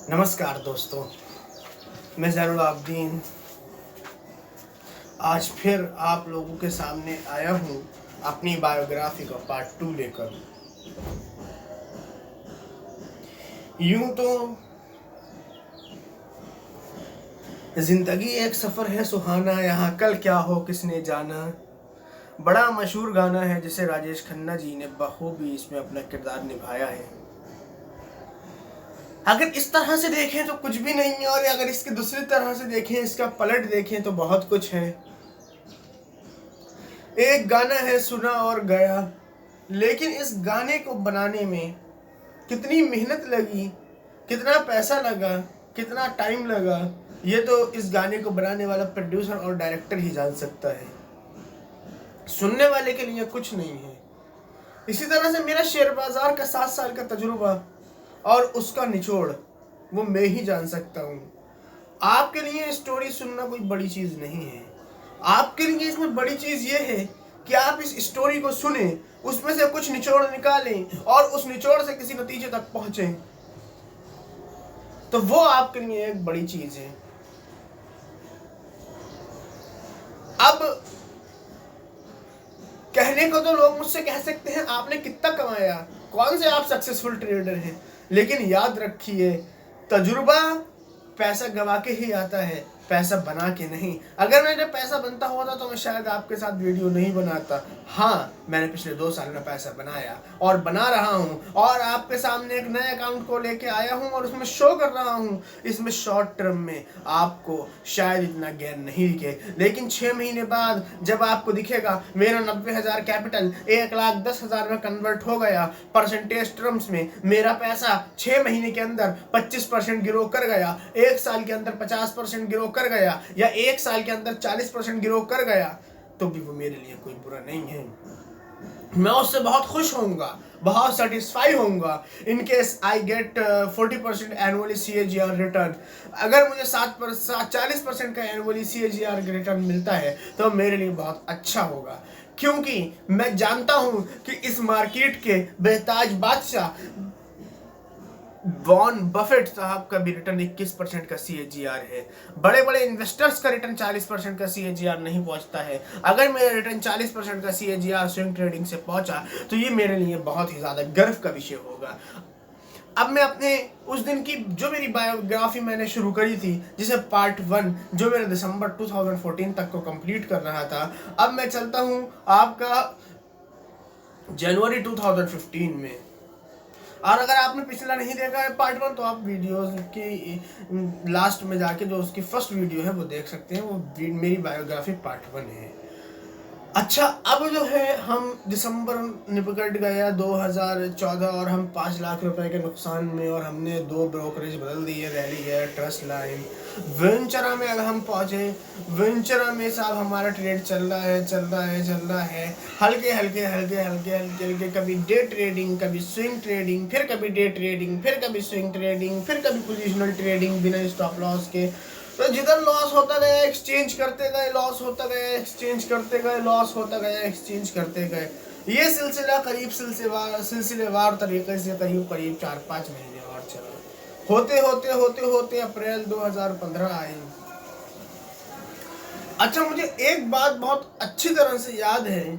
नमस्कार दोस्तों, मैं ज़ैनुल आबदीन आज फिर आप लोगों के सामने आया हूँ अपनी बायोग्राफी का पार्ट 2 लेकर। यूं तो ज़िंदगी एक सफ़र है सुहाना, यहाँ कल क्या हो किसने जाना। बड़ा मशहूर गाना है जिसे राजेश खन्ना जी ने बखूबी इसमें अपना किरदार निभाया है। अगर इस तरह से देखें तो कुछ भी नहीं है, और अगर इसके दूसरी तरह से देखें, इसका पलट देखें तो बहुत कुछ है। एक गाना है सुना और गया, लेकिन इस गाने को बनाने में कितनी मेहनत लगी, कितना पैसा लगा, कितना टाइम लगा, ये तो इस गाने को बनाने वाला प्रोड्यूसर और डायरेक्टर ही जान सकता है। सुनने वाले के लिए कुछ नहीं है। इसी तरह से मेरा शेयर बाजार का 7 साल का तजुर्बा और उसका निचोड़ वो मैं ही जान सकता हूँ। आपके लिए स्टोरी सुनना कोई बड़ी चीज़ नहीं है। आपके लिए इसमें बड़ी चीज़ ये है कि आप इस स्टोरी को सुने, उसमें से कुछ निचोड़ निकालें और उस निचोड़ से किसी नतीजे तक पहुंचे, तो वो आपके लिए एक बड़ी चीज़ है। अब कहने को तो लोग मुझसे कह सकते हैं आपने कितना कमाया, कौन से आप सक्सेसफुल ट्रेडर हैं, लेकिन याद रखिए तजुर्बा पैसा गवा के ही आता है, पैसा बना के नहीं। अगर मेरा पैसा बनता होता तो मैं शायद आपके साथ वीडियो नहीं बनाता। हाँ, मैंने पिछले 2 साल में पैसा बनाया और बना रहा हूँ, और आपके सामने एक नए अकाउंट को लेके आया हूँ और उसमें शो कर रहा हूँ। इसमें शॉर्ट टर्म में आपको शायद इतना गैर नहीं दिखे, लेकिन 6 महीने बाद जब आपको दिखेगा मेरा 90,000 कैपिटल 1,10,000 में कन्वर्ट हो गया, परसेंटेज टर्म्स में मेरा पैसा 6 महीने के अंदर 25% ग्रो कर गया, 1 साल के अंदर 50% ग्रो कर गया, या 1 साल के अंदर 40% ग्रो कर गया, तो भी वो मेरे लिए कोई बुरा नहीं है। मैं उससे बहुत खुश होऊंगा, बहुत सेटिस्फाई होऊंगा in case I get 40% annually CAGR return. अगर मुझे 40% का एनुअली CAGR रिटर्न मिलता है तो मेरे लिए बहुत अच्छा होगा, क्योंकि मैं जानता हूं कि इस मार्केट के बेताज बादशाह वॉरेन बफेट साहब का भी रिटर्न 21% का CAGR है। बड़े बड़े इन्वेस्टर्स का रिटर्न 40% का CAGR नहीं पहुंचता है। अगर मेरा रिटर्न 40% का CAGR स्विंग ट्रेडिंग से पहुंचा तो ये मेरे लिए बहुत ही ज़्यादा गर्व का विषय होगा। अब मैं अपने उस दिन की जो मेरी बायोग्राफी मैंने शुरू करी थी, जिसे पार्ट 1 जो मेरे दिसंबर 2014 तक को कंप्लीट कर रहा था, अब मैं चलता हूँ आपका जनवरी 2015 में। और अगर आपने पिछला नहीं देखा है पार्ट 1 तो आप वीडियोस की लास्ट में जाके जो उसकी फर्स्ट वीडियो है वो देख सकते हैं। वो मेरी बायोग्राफी पार्ट 1 है। अच्छा, अब जो है हम दिसंबर निपट गया 2014 और हम 5 लाख रुपए के नुकसान में, और हमने 2 ब्रोकरेज बदल दिए, रेलिगेयर, ट्रस्ट लाइन, वेंचरा में अगर हम पहुंचे। वेंचरा में साहब हमारा ट्रेड चल रहा है हल्के हल्के, कभी डे ट्रेडिंग, कभी स्विंग ट्रेडिंग, फिर कभी डे ट्रेडिंग, फिर कभी स्विंग ट्रेडिंग, फिर कभी पोजिशनल ट्रेडिंग बिना स्टॉप लॉस के। तो जिधर लॉस होता गया एक्सचेंज करते गए, लॉस होता गया एक्सचेंज करते गए, लॉस होता गया एक्सचेंज करते गए। ये सिलसिला करीब सिलसिलेवार तरीके से करीब 4-5 महीने और चला। होते अप्रैल 2015 आई। अच्छा, मुझे एक बात बहुत अच्छी तरह से याद है,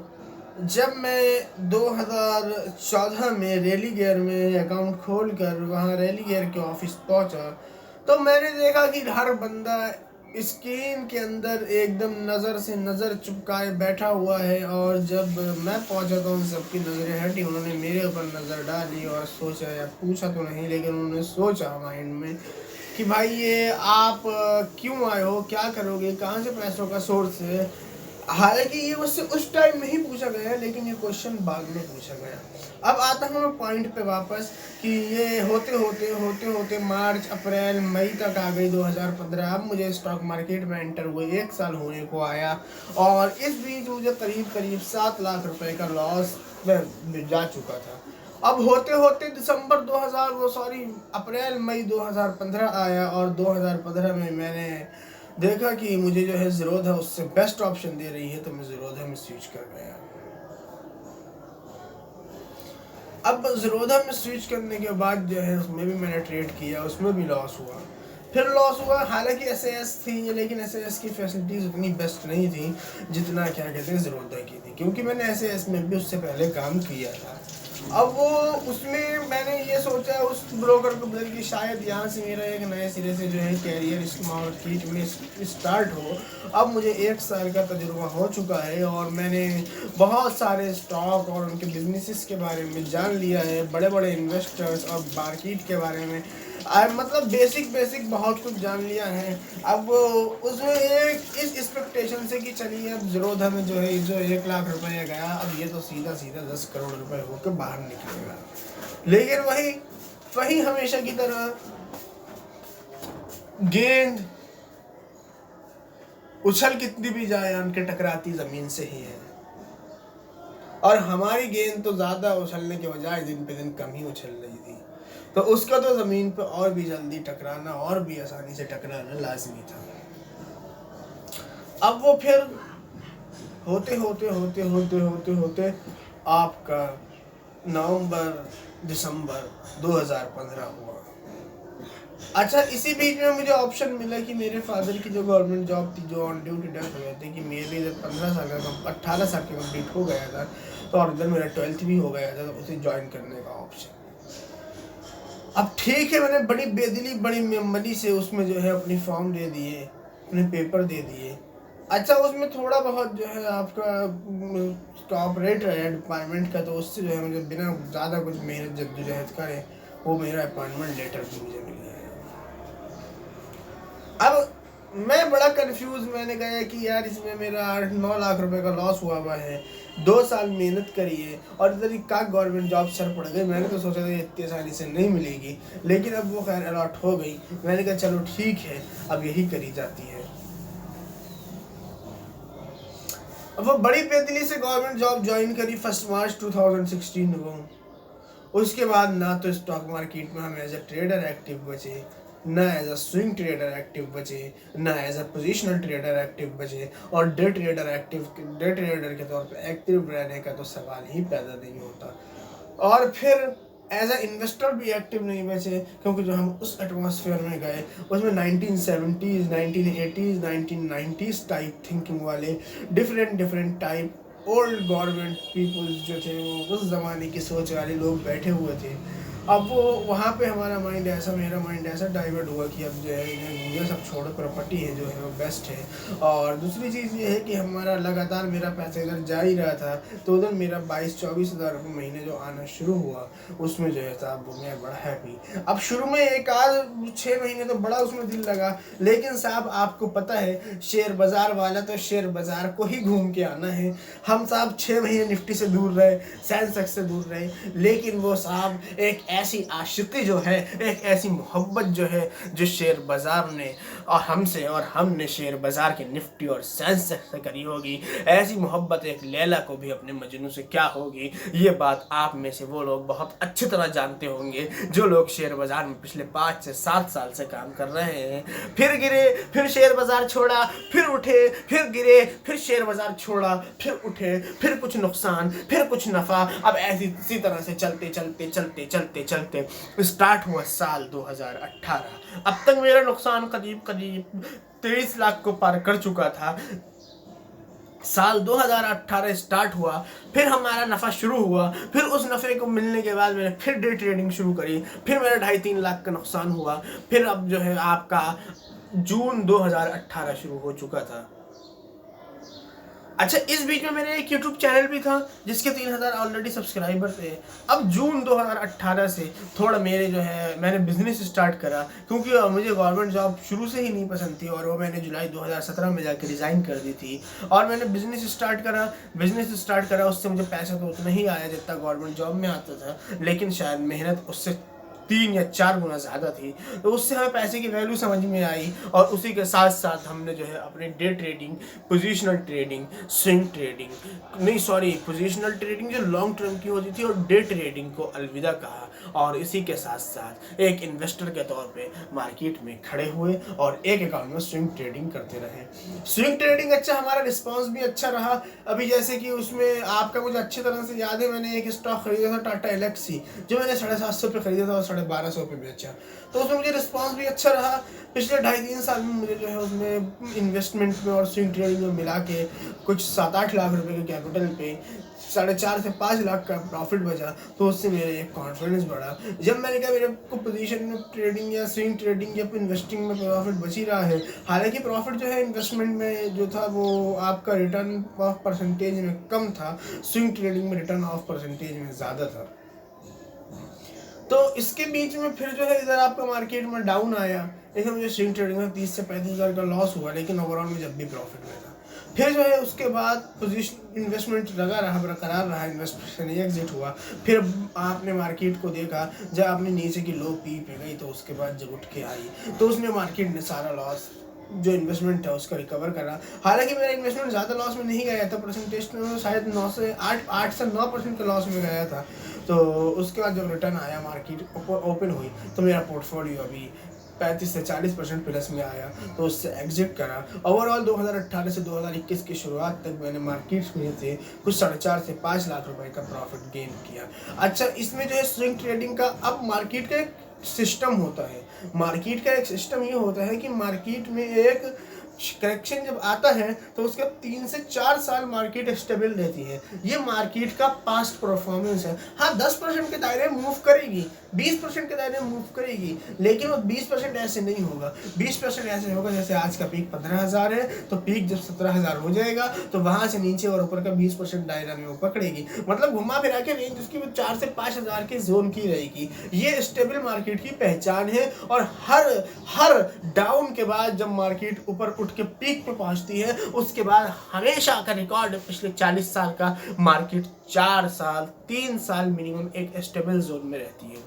जब मैं 2014 में रेलिगेयर में अकाउंट खोलकर वहाँ रेलिगेयर के ऑफिस पहुँचा, तो मैंने देखा कि हर बंदा स्क्रीन के अंदर एकदम नज़र से नज़र चिपकाए बैठा हुआ है। और जब मैं पहुंचा तो उन सबकी नज़रें हटी, उन्होंने मेरे ऊपर नज़र डाली और सोचा, या पूछा तो नहीं लेकिन उन्होंने सोचा माइंड में कि भाई ये आप क्यों आए हो, क्या करोगे, कहाँ से पैसों का सोर्स है। हालांकि ये मुझसे उस टाइम नहीं पूछा गया, लेकिन ये क्वेश्चन बाद में पूछा गया। अब आता हूँ मैं पॉइंट पे वापस कि ये होते मार्च अप्रैल मई तक आ गई 2015। अब मुझे स्टॉक मार्केट में एंटर हुए 1 साल होने को आया, और इस बीच मुझे करीब 7 लाख रुपए का लॉस में जा चुका था। अब होते अप्रैल मई 2015 आया, और 2015 में मैंने देखा कि मुझे जो है ज़ीरोधा उससे बेस्ट ऑप्शन दे रही है, तो मैं ज़ीरोधा में स्विच कर गया। अब ज़ीरोधा में स्विच करने के बाद जो है उसमें भी मैंने ट्रेड किया, उसमें भी लॉस हुआ, फिर लॉस हुआ। हालांकि SAS थी, लेकिन SAS की फैसिलिटीज़ उतनी बेस्ट नहीं थी जितना क्या कहते हैं ज़ीरोधा की थी, क्योंकि मैंने SAS में भी उससे पहले काम किया था। अब वो उसमें मैंने ये सोचा उस ब्रोकर को बदल कि शायद यहाँ से मेरा एक नए सिरे से जो है कैरियर इस मार्केट में स्टार्ट हो। अब मुझे 1 साल का तजुर्बा हो चुका है और मैंने बहुत सारे स्टॉक और उनके बिजनेसेस के बारे में जान लिया है, बड़े बड़े इन्वेस्टर्स और मार्केट के बारे में मतलब बेसिक बहुत कुछ जान लिया है। अब उसमें एक इस एक्सपेक्टेशन से कि चलिए अब ज़ीरोधा में जो है जो 1 लाख रुपए गया, अब ये तो सीधा 10 करोड़ रुपए होकर बाहर निकलेगा। लेकिन वही हमेशा की तरह गेंद उछल कितनी भी जाए उनके टकराती ज़मीन से ही है, और हमारी गेंद तो ज़्यादा उछलने के बजाय दिन पे दिन कम ही उछल रही थी, तो उसका तो ज़मीन पे और भी जल्दी टकराना और भी आसानी से टकराना लाजमी था। अब वो फिर होते आपका नवंबर दिसंबर 2015 हुआ। अच्छा, इसी बीच में मुझे ऑप्शन मिला कि मेरे फादर की जो गवर्नमेंट जॉब थी, जो ऑन ड्यूटी डेथ हो गए थे, कि मेरे इधर 18 साल का कंप्लीट हो गया था, तो और इधर मेरा 12th भी हो गया था, तो उसे ज्वाइन करने का ऑप्शन। अब ठीक है, मैंने बड़ी बेदिली बड़ी मेमोरी से उसमें जो है अपनी फॉर्म दे दिए, अपने पेपर दे दिए। अच्छा, उसमें थोड़ा बहुत जो है आपका कॉपरेटर है डिपार्टमेंट का, तो उससे जो है मुझे बिना ज़्यादा कुछ मेहनत जद्दोजहद करे वो मेरा अपॉइंटमेंट लेटर भी मुझे मिल गया। अब मैं बड़ा कंफ्यूज, मैंने कहा कि यार इसमें मेरा 8-9 लाख रुपए का लॉस हुआ है, 2 साल मेहनत करी है और इधर का गवर्नमेंट जॉब सर पड़ गई। मैंने तो सोचा था इतनी आसानी से नहीं मिलेगी, लेकिन अब वो खैर अलॉट हो गई। मैंने कहा चलो ठीक है, अब यही करी जाती है। अब वो बड़ी बेदिली से गवर्नमेंट जॉब ज्वाइन करी 1 मार्च 2016 को। उसके बाद ना तो स्टॉक मार्केट में हम एज ए ट्रेडर एक्टिव बचे, ना as a swing trader active बचे, ना as a positional trader active बचे, और डे ट्रेडर के तौर पे एक्टिव रहने का तो सवाल ही पैदा नहीं होता। और फिर एज अ इन्वेस्टर भी एक्टिव नहीं बचे, क्योंकि जो हम उस एटमॉस्फेयर में गए उसमें 1970s, 1980s, 1990s type thinking वाले different type old government peoples जो थे, वो उस ज़माने की सोच वाले लोग बैठे हुए थे। अब वो वहाँ पे मेरा माइंड ऐसा डाइवर्ट हुआ कि अब जो है ये सब छोड़ो, प्रॉपर्टी है जो है वो बेस्ट है। और दूसरी चीज़ ये है कि हमारा लगातार मेरा पैसा इधर जा ही रहा था, तो उधर मेरा 22-24 हज़ार रुपये महीने जो आना शुरू हुआ, उसमें जो है साहब वो मैं बड़ा हैप्पी। अब शुरू में 6 महीने तो बड़ा उसमें दिल लगा, लेकिन साहब आपको पता है शेयर बाज़ार वाला तो शेयर बाज़ार को ही घूम के आना है। हम साहब 6 महीने निफ्टी से दूर रहे, सेंसेक्स से दूर रहे, लेकिन वो साहब एक ऐसी आशिकी जो है, एक ऐसी मोहब्बत जो है, जो शेयर बाज़ार ने और हमसे और हमने शेयर बाज़ार के निफ्टी और सेंसेक्स से करी होगी, ऐसी मोहब्बत एक लैला को भी अपने मजनू से क्या होगी, ये बात आप में से वो लोग बहुत अच्छी तरह जानते होंगे जो लोग शेयर बाज़ार में पिछले 5 से 7 साल से काम कर रहे हैं। फिर गिरे, फिर शेयर बाज़ार छोड़ा, फिर उठे, फिर गिरे, फिर शेयर बाज़ार छोड़ा, फिर उठे, फिर कुछ नुकसान, फिर कुछ नफ़ा। अब इसी तरह से चलते स्टार्ट हुआ साल 2018। अब तक मेरा नुकसान करीब 23 लाख को पार कर चुका था। साल 2018 स्टार्ट हुआ, फिर हमारा नफ़ा शुरू हुआ, फिर उस नफ़े को मिलने के बाद मैंने फिर डे ट्रेडिंग शुरू करी, फिर मेरा 2.5-3 लाख का नुकसान हुआ। फिर अब जो है आपका जून 2018 शुरू हो चुका था। अच्छा, इस बीच में मेरे एक YouTube चैनल भी था जिसके 3000 ऑलरेडी सब्सक्राइबर थे। अब जून 2018 से थोड़ा मेरे जो है मैंने बिजनेस स्टार्ट करा, क्योंकि मुझे गवर्नमेंट जॉब शुरू से ही नहीं पसंद थी और वो मैंने जुलाई 2017 में जाकर रिज़ाइन कर दी थी। और मैंने बिजनेस स्टार्ट करा, उससे मुझे पैसा तो उतना ही आया जितना गवर्नमेंट जॉब में आता था, लेकिन शायद मेहनत उससे 3 या 4 गुना ज़्यादा थी। तो उससे हमें पैसे की वैल्यू समझ में आई और उसी के साथ साथ हमने जो है अपने day trading, positional trading, swing trading नहीं सॉरी पोजीशनल ट्रेडिंग जो लॉन्ग टर्म की होती थी और डे ट्रेडिंग को अलविदा कहा और इसी के साथ साथ एक इन्वेस्टर के तौर पे मार्केट में खड़े हुए और एक अकाउंट में स्विंग ट्रेडिंग करते रहे। स्विंग ट्रेडिंग अच्छा, हमारा रिस्पांस भी अच्छा रहा। अभी जैसे कि उसमें आपका मुझे अच्छी तरह से याद है, मैंने एक स्टॉक खरीदा था टाटा एलेक्सी, जो मैंने 750 पे खरीदा था और 1250 पे बेचा, तो उसमें मुझे रिस्पांस भी अच्छा रहा। पिछले 2.5-3 साल में मुझे जो है उसमें इन्वेस्टमेंट में और स्विंग ट्रेडिंग में मिला के कुछ 7-8 लाख रुपए के कैपिटल पे 4.5 से 5 लाख का प्रॉफिट बचा। तो उससे मेरे एक कॉन्फिडेंस बढ़ा। जब मैंने कहा मेरे को पोजीशन में ट्रेडिंग या स्विंग ट्रेडिंग या इन्वेस्टिंग में प्रॉफिट बच ही रहा है, हालांकि प्रॉफिट जो है इन्वेस्टमेंट में जो था वो आपका रिटर्न ऑफ परसेंटेज में कम था, स्विंग ट्रेडिंग में रिटर्न ऑफ परसेंटेज में ज़्यादा था। तो इसके बीच में फिर जो है इधर आपका मार्केट में डाउन आया, लेकिन मुझे स्विंग ट्रेडिंग में 30 से 35 हज़ार का लॉस हुआ, लेकिन ओवरऑल में जब भी प्रॉफिट में था। फिर जो है उसके बाद पोजीशन इन्वेस्टमेंट लगा रहा, बरकरार रहा, इन्वेस्टमेंट नहीं एग्जिट हुआ। फिर आपने मार्केट को देखा, जब आपने नीचे की लो पी पे गई तो उसके बाद जब उठ के आई तो उसमें मार्केट ने सारा लॉस जो इन्वेस्टमेंट है उसका रिकवर करा। हालांकि मेरा इन्वेस्टमेंट ज़्यादा लॉस में नहीं गया था, परसेंटेज में शायद 9 से 8 के लॉस में गया था। तो उसके बाद जब रिटर्न आया, मार्केट ओपन हुई, तो मेरा पोर्टफोलियो अभी 35 से 40% प्लस में आया, तो उससे एग्जिट करा। ओवरऑल 2018 से 2021 की शुरुआत तक मैंने मार्केट में से कुछ 4.5 से 5 लाख रुपए का प्रॉफिट गेन किया। अच्छा, इसमें जो है स्विंग ट्रेडिंग का अब मार्केट का एक सिस्टम होता है। मार्केट का एक सिस्टम ये होता है कि मार्केट में एक करेक्शन जब आता है तो उसके 3 से 4 साल मार्केट स्टेबल रहती है। ये मार्केट का पास्ट परफॉर्मेंस है। हाँ, 10% के दायरे में मूव करेगी, 20% के दायरे में मूव करेगी, लेकिन वो 20% ऐसे नहीं होगा। 20% ऐसे होगा जैसे आज का पीक 15,000 है, तो पीक जब 17,000 हो जाएगा तो वहां से नीचे और ऊपर का 20% दायरा में वो पकड़ेगी। मतलब घुमा फिरा के रेंज उसकी 4 से 5,000 के जोन की रहेगी। ये स्टेबल मार्केट की पहचान है। और हर डाउन के बाद जब मार्केट ऊपर उठ के पीक पे पहुंचती है, उसके बाद हमेशा का रिकॉर्ड पिछले 40 साल का मार्केट 4 साल 3 साल मिनिमम एक स्टेबल जोन में रहती है।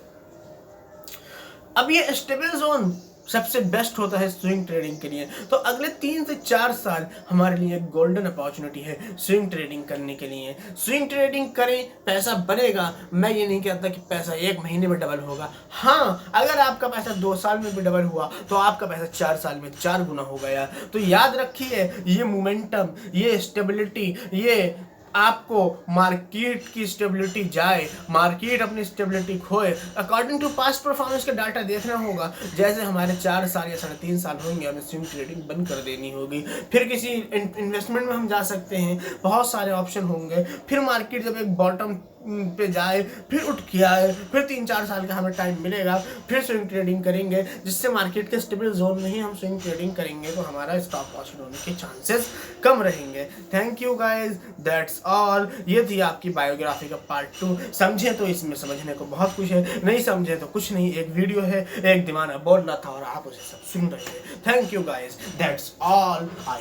अब ये स्टेबल जोन सबसे बेस्ट होता है स्विंग ट्रेडिंग के लिए। तो अगले 3 से 4 साल हमारे लिए एक गोल्डन अपॉर्चुनिटी है स्विंग ट्रेडिंग करने के लिए। स्विंग ट्रेडिंग करें, पैसा बनेगा। मैं ये नहीं कहता कि पैसा 1 महीने में डबल होगा। हाँ, अगर आपका पैसा 2 साल में भी डबल हुआ तो आपका पैसा 4 साल में 4 गुना हो गया। तो याद रखिए, ये मोमेंटम, ये स्टेबिलिटी, ये आपको मार्केट की स्टेबिलिटी जाए, मार्केट अपनी स्टेबिलिटी खोए, अकॉर्डिंग टू पास्ट परफॉर्मेंस का डाटा देखना होगा। जैसे हमारे 4 साल या 3.5 साल होंगे, हमें स्विंग ट्रेडिंग बंद कर देनी होगी। फिर किसी इन्वेस्टमेंट में हम जा सकते हैं, बहुत सारे ऑप्शन होंगे। फिर मार्केट जब एक बॉटम पे जाए, फिर उठ के आए, फिर 3-4 साल का हमें टाइम मिलेगा, फिर स्विंग ट्रेडिंग करेंगे, जिससे मार्केट के स्टेबल जोन में ही हम स्विंग ट्रेडिंग करेंगे तो हमारा स्टॉक लॉस होने के चांसेस कम रहेंगे। Thank you guys, that's all. ये थी आपकी बायोग्राफी का पार्ट 2। समझे तो इसमें समझने को बहुत कुछ है, नहीं समझे तो कुछ नहीं। एक वीडियो है, एक दिमाग बोल रहा था और आप उसे सब सुन रहे हैं। Thank you guys, that's all.